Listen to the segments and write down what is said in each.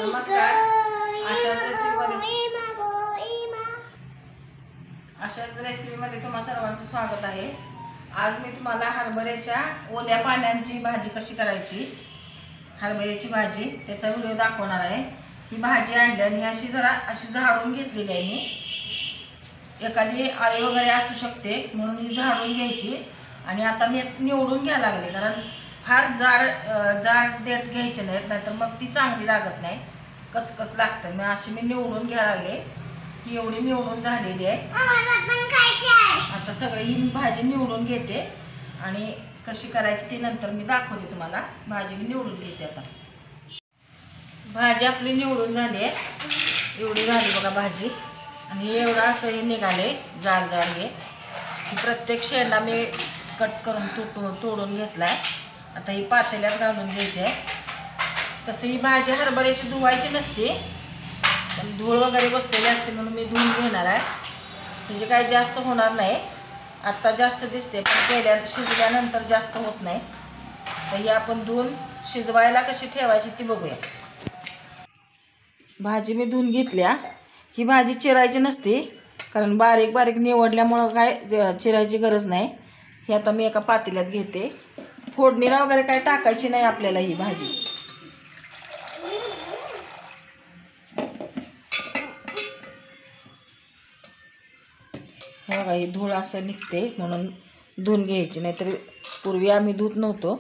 नमस्कार. अशाच रेसिपीमध्ये तुम्हा सर्वांचं स्वागत आहे. आज मी तुम्हाला हरभऱ्याच्या ओल्या पानांची भाजी कशी करायची, हरभऱ्याची भाजी त्याचा व्हिडिओ दाखवणार आहे. ही भाजी आणली आणि अशी झाडून घेतलेली आहे मी. एखादी आळी वगैरे असू शकते म्हणून ही झाडून घ्यायची. आणि आता मी निवडून घ्यायला लागले, कारण फार जाड देठ घ्यायचे नाहीत, नाहीतर मग ती चांगली लागत नाही, कचकच लागतं. मग अशी मी निवडून घ्यायला लागले. ही एवढी निवडून झालेली आहे. आता सगळी ही भाजी निवडून घेते आणि कशी करायची ती नंतर मी दाखवते तुम्हाला. भाजी मी निवडून घेते. आता भाजी आपली निवडून झाली आहे. एवढी झाली बघा भाजी. आणि एवढं असं हे निघाले जाड जाड. हे प्रत्येक शेंडा मी कट करून तोडून घेतलाय. आता ही पातेल्यात घालून घ्यायची आहे. तसं ही भाजी हरभऱ्याची धुवायची नसते, पण धूळ वगैरे बसलेली असते म्हणून मी धुवून घेणार आहे. म्हणजे काही जास्त होणार नाही. आत्ता जास्त दिसते पण शिजल्यानंतर जास्त होत नाही. तर ही आपण धुवून शिजवायला कशी ठेवायची ती बघूया. भाजी मी धुवून घेतल्या. ही भाजी चिरायची नसते, कारण बारीक बारीक निवडल्यामुळं काय चिरायची गरज नाही. ही आता मी एका पातेल्यात घेते. फोडणीला वगैरे काय टाकायची नाही आपल्याला ही भाजी. हे बघा, ही धूळ असं निघते म्हणून धुवून घ्यायची, नाहीतर पूर्वी आम्ही धुत नव्हतो.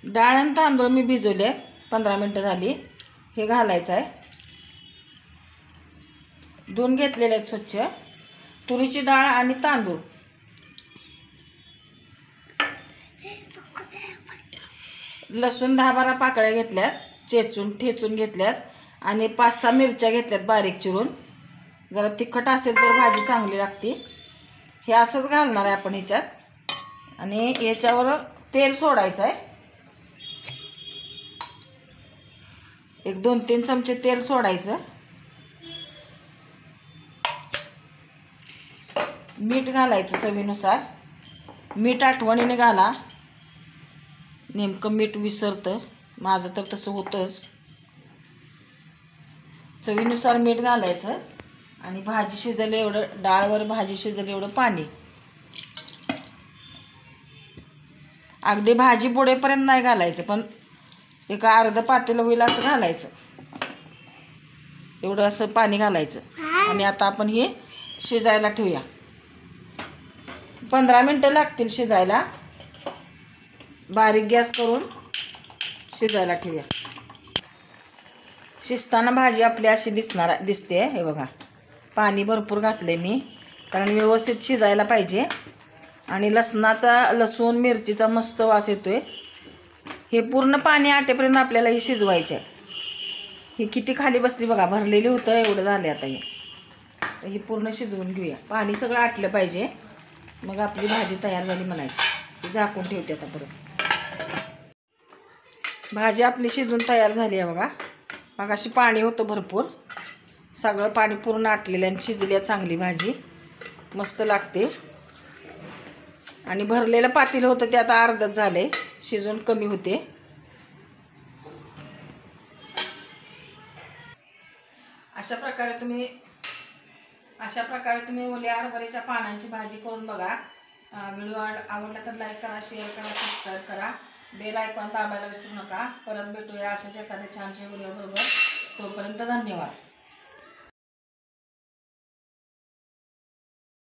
डाळ आणि तांदूळ मी भिजवले, 15 मिनटं झाली. हे घालायचं आहे. धुवून घेतलेले आहेत स्वच्छ. तुरीची डाळ आणि तांदूळ. लसूण 10-12 पाकळ्या घेतल्यात, ठेचून घेतल्यात. आणि 5-6 मिरच्या घेतल्यात बारीक चिरून. जरा तिखट असेल तर भाजी चांगली लागते. हे असंच घालणार आहे आपण ह्याच्यात. आणि याच्यावर तेल सोडायचं आहे. एक 2-3 चमचे तेल सोडायचं. मीठ घालायचं चवीनुसार. मीठ आठवणीने घाला, नेमकं मीठ विसरतं, माझं तर तसं होतंच. चवीनुसार मीठ घालायचं. आणि भाजी शिजले एवढं, डाळवर भाजी शिजले एवढं पाणी. अगदी भाजी बुडेपर्यंत नाही घालायचं, पण एक अर्ध पातेलं होईल असं घालायचं. एवढं असं पाणी घालायचं. आणि आता आपण हे शिजायला ठेवूया. 15 मिनटं लागतील शिजायला. बारीक गॅस करून शिजायला ठेवूया. शिजताना भाजी आपली अशी दिसते. हे बघा, पाणी भरपूर घातले मी, कारण व्यवस्थित शिजायला पाहिजे. आणि लसूण मिरचीचा मस्त वास येतोय. हे पूर्ण पाणी आटेपर्यंत आपल्याला ही शिजवायचे आहे. ही किती खाली बसली बघा, भरलेली होतं, एवढं झाले. आता ही पूर्ण शिजवून घेऊया. पाणी सगळं आटलं पाहिजे, मग आपली भाजी तयार झाली म्हणायची. झाकून ठेवते आता परत. भाजी आपली शिजून तयार झाली आहे बघा. मग अशी पाणी होतं भरपूर, सगळं पाणी पूर्ण आटलेलं आणि शिजली आहे चांगली भाजी. मस्त लागते. आणि भरलेलं पातेलं होतं ते आता अर्धच झाले, शिजून कमी होते. अशा प्रकारे तुम्ही ओल्या हरभऱ्याच्या पानांची भाजी करून बघा. व्हिडिओ आवडला तर लाईक करा, शेअर करा, सबस्क्राईब करा. बेल आयकॉन दाबायला विसरू नका. परत भेटूया अशाच एखाद्या छानशा व्हिडिओ बरोबर. तोपर्यंत धन्यवाद.